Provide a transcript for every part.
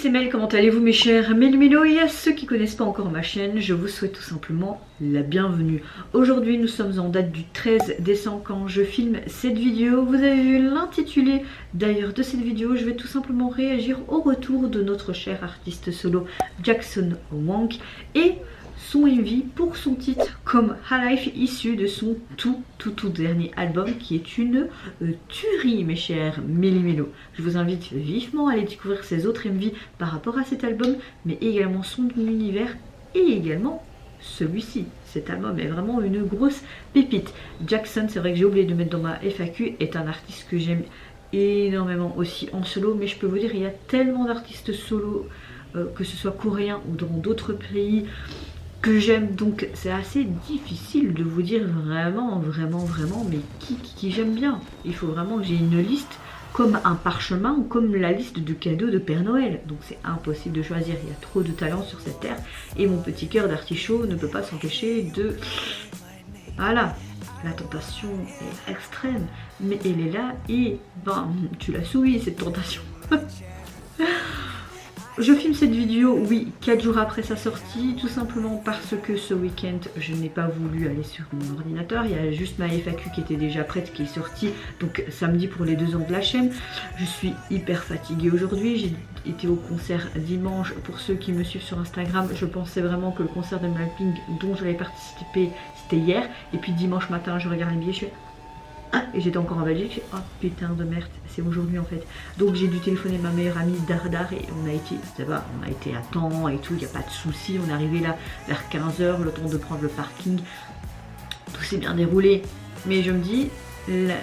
c'est Mel, comment allez-vous mes chers Mélo et à ceux qui ne connaissent pas encore ma chaîne, je vous souhaite tout simplement la bienvenue. Aujourd'hui nous sommes en date du 13 décembre quand je filme cette vidéo. Vous avez vu l'intitulé d'ailleurs de cette vidéo, je vais tout simplement réagir au retour de notre cher artiste solo Jackson Wang et son MV pour son titre Come Alive issu de son tout dernier album qui est une tuerie mes chers Mélo. Je vous invite vivement à aller découvrir ses autres MV par rapport à cet album mais également son univers et également celui-ci. Cet album est vraiment une grosse pépite. Jackson, c'est vrai que j'ai oublié de mettre dans ma FAQ, est un artiste que j'aime énormément aussi en solo, mais je peux vous dire il y a tellement d'artistes solo que ce soit coréen ou dans d'autres pays que j'aime, donc c'est assez difficile de vous dire vraiment mais qui j'aime bien. Il faut vraiment que j'ai une liste comme un parchemin ou comme la liste de cadeaux de Père Noël, donc c'est impossible de choisir, il y a trop de talent sur cette terre et mon petit cœur d'artichaut ne peut pas s'empêcher de... Voilà, la tentation est extrême, mais elle est là et ben tu l'as souillé cette tentation. Je filme cette vidéo, oui, 4 jours après sa sortie, tout simplement parce que ce week-end, je n'ai pas voulu aller sur mon ordinateur. Il y a juste ma FAQ qui était déjà prête, qui est sortie, donc samedi pour les 2 ans de la chaîne. Je suis hyper fatiguée aujourd'hui, j'ai été au concert dimanche. Pour ceux qui me suivent sur Instagram, je pensais vraiment que le concert de Blackpink dont j'avais participé, c'était hier. Et puis dimanche matin, je regarde les billets, je fais... Ah, et j'étais encore en Belgique, je fais, oh putain de merde, c'est aujourd'hui en fait. Donc j'ai dû téléphoner ma meilleure amie Dardar et on a été, ça va, on a été à temps et tout, il n'y a pas de souci. On est arrivé là vers 15 h, le temps de prendre le parking. Tout s'est bien déroulé. Mais je me dis,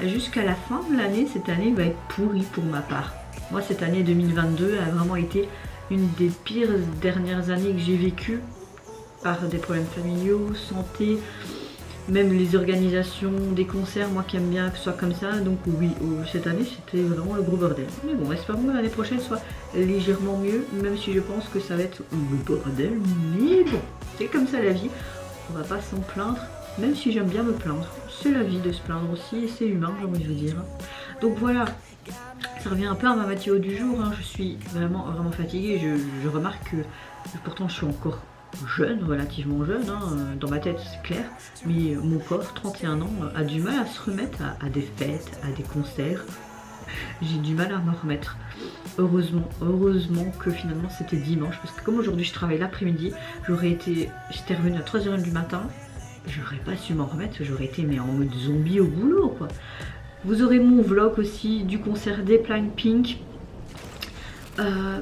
jusqu'à la fin de l'année, cette année va être pourrie pour ma part. Moi cette année 2022 a vraiment été une des pires dernières années que j'ai vécues par des problèmes familiaux, santé... Même les organisations des concerts, moi qui aime bien que ce soit comme ça, donc oui, cette année c'était vraiment le gros bordel. Mais bon, espérons que l'année prochaine soit légèrement mieux, même si je pense que ça va être le bordel, mais bon, c'est comme ça la vie, on va pas s'en plaindre, même si j'aime bien me plaindre. C'est la vie de se plaindre aussi, et c'est humain, j'ai envie de vous dire. Donc voilà, ça revient un peu à ma météo du jour, hein. Je suis vraiment fatiguée, je remarque que pourtant je suis encore jeune, relativement jeune, hein, dans ma tête c'est clair, mais mon corps, 31 ans, a du mal à se remettre à des fêtes, à des concerts. J'ai du mal à me remettre. Heureusement que finalement c'était dimanche, parce que comme aujourd'hui je travaille l'après-midi, j'étais revenue à 3 h du matin, j'aurais pas su m'en remettre, j'aurais été mais en mode zombie au boulot quoi. Vous aurez mon vlog aussi du concert des Blackpink.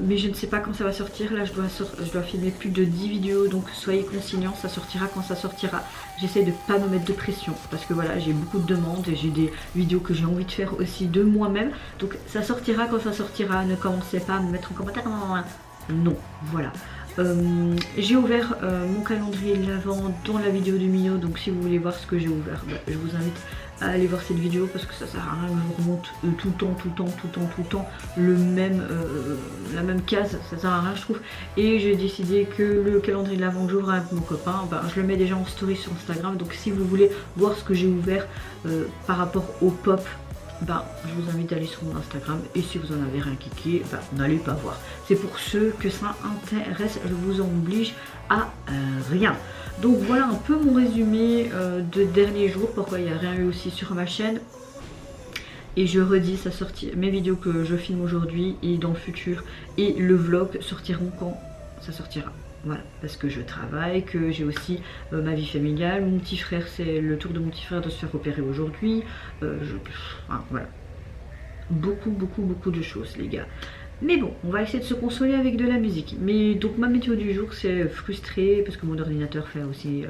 Mais je ne sais pas quand ça va sortir. Là je dois filmer plus de 10 vidéos, donc soyez consignants, ça sortira quand ça sortira. J'essaie de pas me mettre de pression parce que voilà, j'ai beaucoup de demandes et j'ai des vidéos que j'ai envie de faire aussi de moi-même. Donc ça sortira quand ça sortira, ne commencez pas à me mettre en commentaire. Non, voilà. J'ai ouvert mon calendrier de l'Avent dans la vidéo de Mio, donc si vous voulez voir ce que j'ai ouvert, je vous invite à aller voir cette vidéo parce que ça sert à rien que je remonte tout le temps la même case, ça sert à rien je trouve. Et j'ai décidé que le calendrier de l'Avent que j'ouvre avec mon copain, je le mets déjà en story sur Instagram, donc si vous voulez voir ce que j'ai ouvert par rapport au pop, je vous invite à aller sur mon Instagram et si vous en avez rien cliqué, n'allez pas voir. C'est pour ceux que ça intéresse, je vous oblige à rien. Donc voilà un peu mon résumé de derniers jours, pourquoi il n'y a rien eu aussi sur ma chaîne. Et je redis, mes vidéos que je filme aujourd'hui et dans le futur et le vlog sortiront quand ça sortira. Voilà, parce que je travaille, que j'ai aussi ma vie familiale, mon petit frère, c'est le tour de mon petit frère de se faire opérer aujourd'hui, voilà, beaucoup de choses les gars. Mais bon, on va essayer de se consoler avec de la musique. Mais donc ma météo du jour c'est frustrée parce que mon ordinateur fait aussi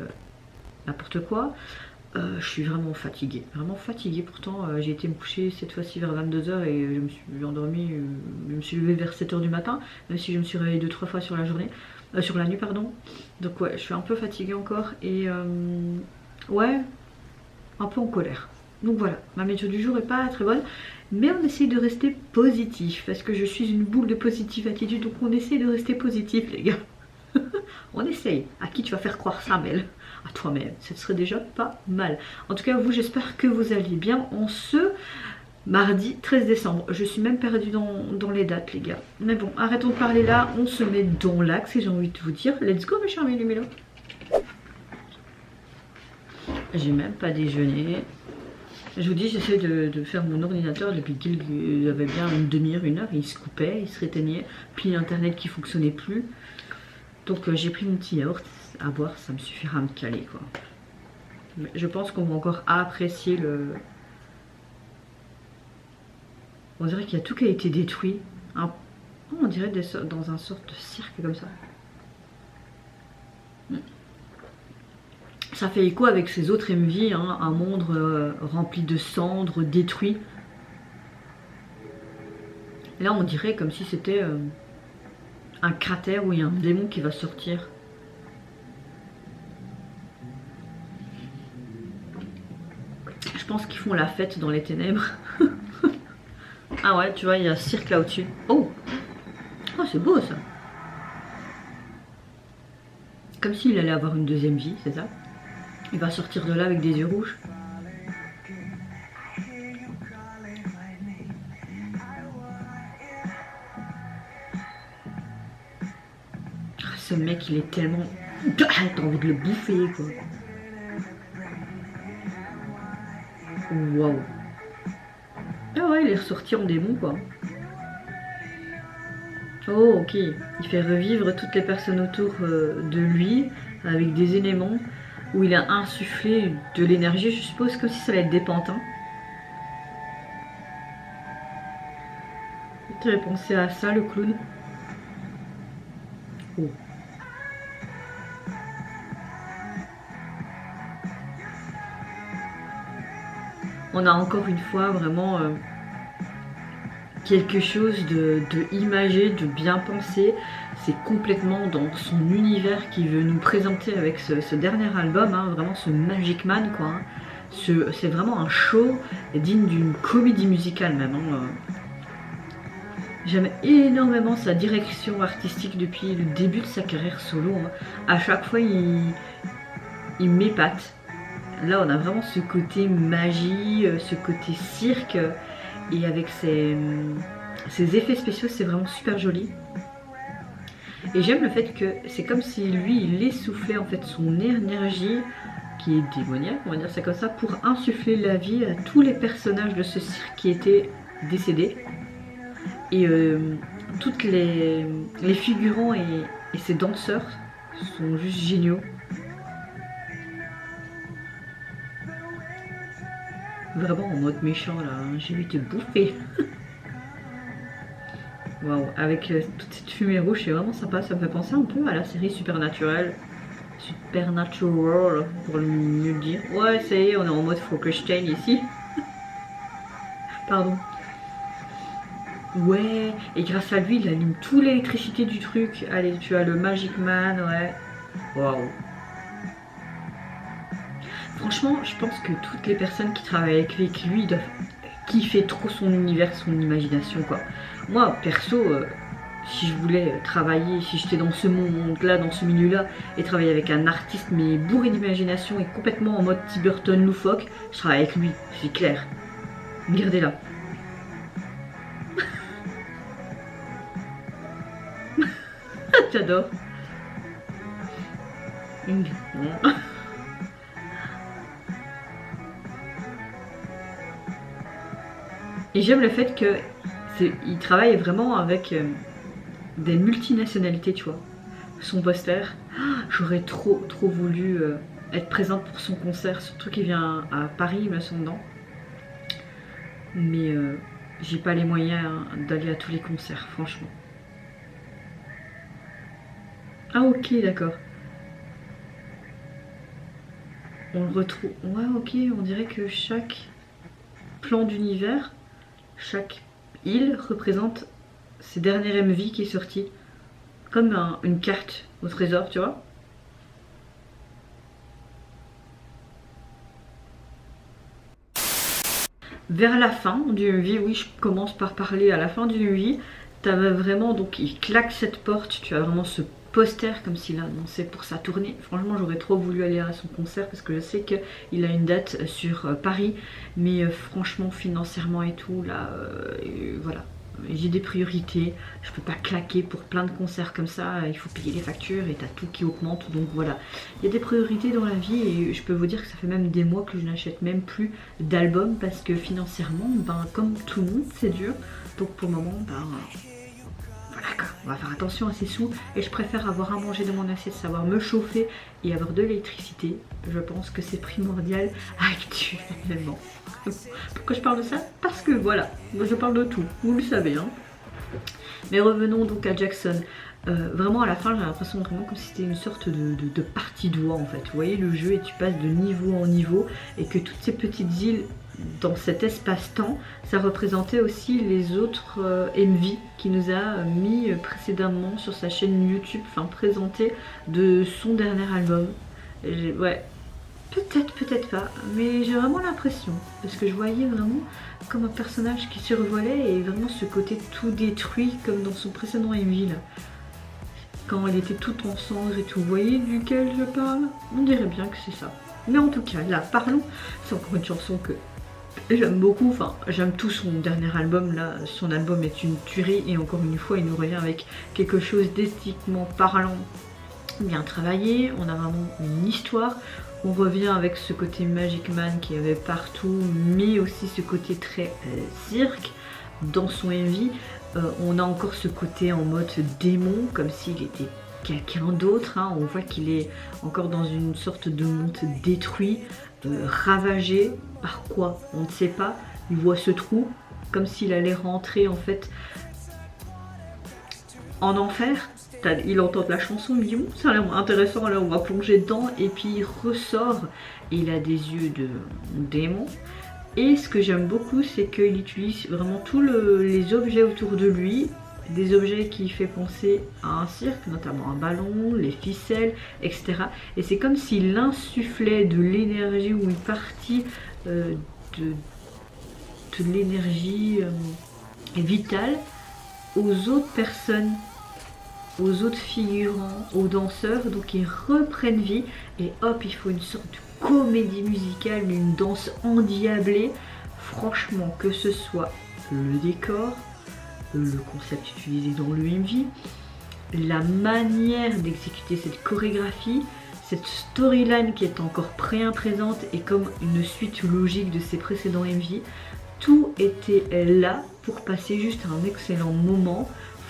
n'importe quoi. Je suis vraiment fatiguée, pourtant j'ai été me coucher cette fois-ci vers 22 h et je me suis endormie, je me suis levée vers 7 h du matin, même si je me suis réveillée 2-3 fois sur la journée, sur la nuit pardon. Donc ouais, je suis un peu fatiguée encore et ouais, un peu en colère. Donc voilà, ma météo du jour est pas très bonne, mais on essaie de rester positif parce que je suis une boule de positive attitude, donc on essaie de rester positif les gars. On essaye. À qui tu vas faire croire ça, Mel? À toi-même, ce serait déjà pas mal. En tout cas, vous, j'espère que vous allez bien en ce Mardi 13 décembre. Je suis même perdue dans les dates, les gars. Mais bon, arrêtons de parler là. On se met dans l'axe et j'ai envie de vous dire, let's go mes chers mélos. J'ai même pas déjeuné. Je vous dis, j'essaie de faire mon ordinateur depuis qu'il avait bien une demi-heure, une heure. Il se coupait, il se réteignait. Puis l'internet qui fonctionnait plus. Donc j'ai pris mon petit yaourt à boire, ça me suffira à me caler quoi. Mais je pense qu'on va encore apprécier le... On dirait qu'il y a tout qui a été détruit. On dirait dans un sorte de cirque comme ça. Ça fait écho avec ces autres MV, hein, un monde rempli de cendres, détruit. Là on dirait comme si c'était un cratère où il y a un démon qui va sortir. Je pense qu'ils font la fête dans les ténèbres. Ah ouais, tu vois, il y a un cirque là au-dessus. Oh, oh c'est beau ça. Comme s'il allait avoir une deuxième vie, c'est ça? Il va sortir de là avec des yeux rouges. Ce mec, il est tellement... T'as envie de le bouffer, quoi. Waouh. Ah ouais, il est ressorti en démon, quoi. Oh, ok. Il fait revivre toutes les personnes autour de lui, avec des éléments où il a insufflé de l'énergie, je suppose, comme si ça allait être des pantins. Tu avais pensé à ça, le clown? Oh. On a encore une fois vraiment quelque chose de imagé, de bien pensé. C'est complètement dans son univers qu'il veut nous présenter avec ce dernier album, hein, vraiment ce Magic Man quoi. Hein. C'est vraiment un show digne d'une comédie musicale même. Hein. J'aime énormément sa direction artistique depuis le début de sa carrière solo. Hein. À chaque fois il m'épate. Là on a vraiment ce côté magie, ce côté cirque. Et avec ses effets spéciaux, c'est vraiment super joli. Et j'aime le fait que c'est comme si lui, il essoufflait en fait son énergie, qui est démoniaque, on va dire ça comme ça, pour insuffler la vie à tous les personnages de ce cirque qui étaient décédés. Et toutes les figurants et ses danseurs sont juste géniaux. Vraiment en mode méchant là, hein. J'ai envie de te bouffer. Waouh, avec toute cette fumée rouge, c'est vraiment sympa. Ça me fait penser un peu à la série Supernatural. Supernatural, pour le mieux le dire. Ouais, ça y est, on est en mode Frankenstein ici. Pardon. Ouais, et grâce à lui, il allume toute l'électricité du truc. Allez, tu as le Magic Man, ouais. Waouh. Franchement, je pense que toutes les personnes qui travaillent avec lui doivent kiffer trop son univers, son imagination, quoi. Moi, perso, si je voulais travailler, si j'étais dans ce monde-là, dans ce milieu-là, et travailler avec un artiste, mais bourré d'imagination et complètement en mode Tim Burton loufoque, je travaille avec lui, c'est clair. Regardez-là. J'adore. Et j'aime le fait qu'il travaille vraiment avec des multinationalités, tu vois. Son poster, j'aurais trop voulu être présente pour son concert, surtout qu'il vient à Paris, il me semble, non. Mais j'ai pas les moyens d'aller à tous les concerts, franchement. Ah ok, d'accord. On le retrouve... Ouais, ok, on dirait que chaque plan d'univers, chaque île représente ses derniers MV qui est sorti. Comme une carte au trésor, tu vois. Vers la fin du MV, oui, je commence par parler à la fin du MV. T'avais vraiment, donc il claque cette porte, tu as vraiment ce poster comme s'il annonçait pour sa tournée. Franchement j'aurais trop voulu aller à son concert parce que je sais qu'il a une date sur Paris, mais franchement financièrement et tout là, voilà. J'ai des priorités, je peux pas claquer pour plein de concerts comme ça, il faut payer les factures et t'as tout qui augmente, donc voilà. Il y a des priorités dans la vie et je peux vous dire que ça fait même des mois que je n'achète même plus d'albums parce que financièrement, ben, comme tout le monde, c'est dur. Donc pour le moment, ben, voilà quoi, on va faire attention à ces sous et je préfère avoir à manger de mon assiette, savoir me chauffer et avoir de l'électricité. Je pense que c'est primordial actuellement. Pourquoi je parle de ça? Parce que voilà, moi je parle de tout, vous le savez hein. Mais revenons donc à Jackson. Vraiment à la fin j'ai l'impression vraiment comme si c'était une sorte de partie doigt en fait. Vous voyez le jeu et tu passes de niveau en niveau et que toutes ces petites îles dans cet espace-temps, ça représentait aussi les autres MV qui nous a mis précédemment sur sa chaîne YouTube, enfin présenté de son dernier album. Ouais. Peut-être pas, mais j'ai vraiment l'impression, parce que je voyais vraiment comme un personnage qui survolait et vraiment ce côté tout détruit comme dans son précédent MV là. Quand elle était toute en cendres et tout, vous voyez duquel je parle? On dirait bien que c'est ça. Mais en tout cas, là, parlons, c'est encore une chanson que j'aime beaucoup, enfin j'aime tout son dernier album là, son album est une tuerie et encore une fois il nous revient avec quelque chose d'esthétiquement parlant, bien travaillé, on a vraiment une histoire. On revient avec ce côté Magic Man qui avait partout, mais aussi ce côté très cirque dans son MV. On a encore ce côté en mode démon, comme s'il était quelqu'un d'autre. Hein. On voit qu'il est encore dans une sorte de monde détruit, ravagé. Par quoi? On ne sait pas. Il voit ce trou, comme s'il allait rentrer en fait en enfer. Il entend la chanson, il dit oh, ça a l'air intéressant, alors on va plonger dedans et puis il ressort et il a des yeux de démon. Et ce que j'aime beaucoup c'est qu'il utilise vraiment tous les objets autour de lui, des objets qui fait penser à un cirque, notamment un ballon, les ficelles, etc. Et c'est comme s'il insufflait de l'énergie ou une partie de l'énergie vitale aux autres personnes, aux autres figurants, aux danseurs, donc ils reprennent vie et hop il faut une sorte de comédie musicale, une danse endiablée. Franchement que ce soit le décor, le concept utilisé dans le MV, la manière d'exécuter cette chorégraphie, cette storyline qui est encore présente et comme une suite logique de ses précédents MV, tout était là pour passer juste un excellent moment.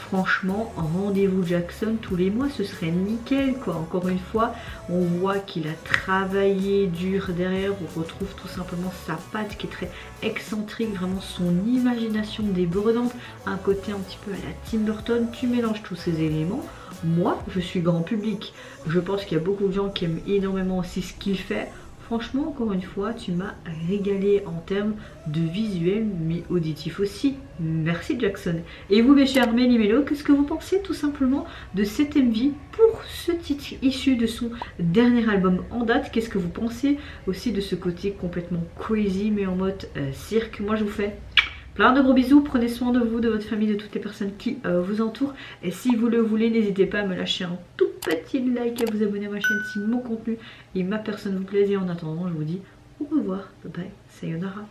Franchement, rendez-vous Jackson tous les mois, ce serait nickel quoi. Encore une fois, on voit qu'il a travaillé dur derrière, on retrouve tout simplement sa patte qui est très excentrique, vraiment son imagination débordante, un côté un petit peu à la Tim Burton, tu mélanges tous ces éléments. Moi, je suis grand public, je pense qu'il y a beaucoup de gens qui aiment énormément aussi ce qu'il fait. Franchement, encore une fois, tu m'as régalé en termes de visuel, mais auditif aussi. Merci Jackson. Et vous, mes chers Méli-Mélo, qu'est-ce que vous pensez tout simplement de cet MV pour ce titre issu de son dernier album en date? Qu'est-ce que vous pensez aussi de ce côté complètement crazy, mais en mode cirque? Moi, je vous fais plein de gros bisous, prenez soin de vous, de votre famille, de toutes les personnes qui vous entourent. Et si vous le voulez, n'hésitez pas à me lâcher un tout petit like, à vous abonner à ma chaîne si mon contenu et ma personne vous plaisent. Et en attendant, je vous dis au revoir, bye bye, sayonara.